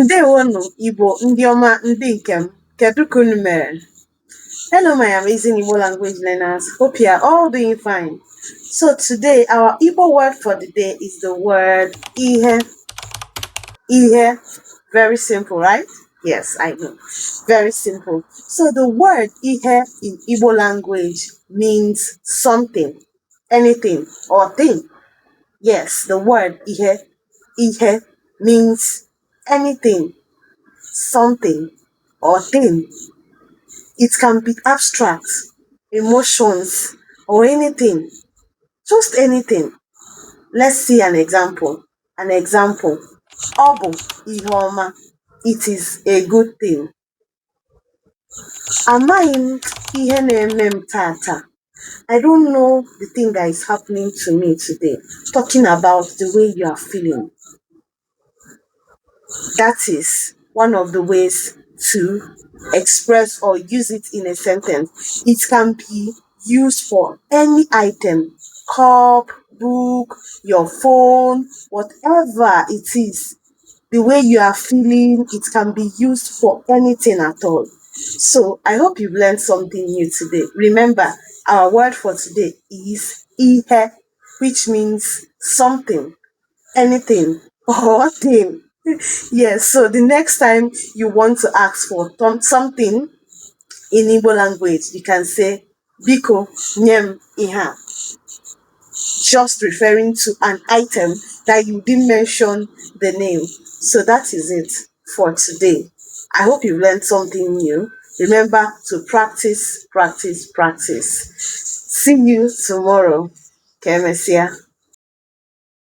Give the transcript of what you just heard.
Ndewonu Igbo ndị ọma ndị nke m, kedu ka unu mere? Hello my amazing Igbo language learners, hope you are all doing fine. So today our Igbo word for the day is the word ihe. Ihe, very simple, right? Yes, I know, very simple. So the word ihe in Igbo language means something, anything or thing. Yes, the word ihe means anything, something, or thing. It can be abstract, emotions, or anything, just anything. Let's see an example. An example. Obu ihe ọma. It is a good thing. Amaghị m ihe na-eme m tata. I don't know the thing that is happening to me today. Talking about the way you are feeling. That is one of the ways to express or use it in a sentence. It can be used for any item, cup, book, your phone, whatever it is. The way you are feeling, it can be used for anything at all. So I hope you've learned something new today. Remember, our word for today is ihe, which means something, anything, or thing. Yes, so the next time you want to ask for something in Igbo language, you can say biko nyem iha, just referring to an item that you didn't mention the name. So that is it for today. I hope you learned something new. Remember to practice, practice, practice. See you tomorrow. Kemesia.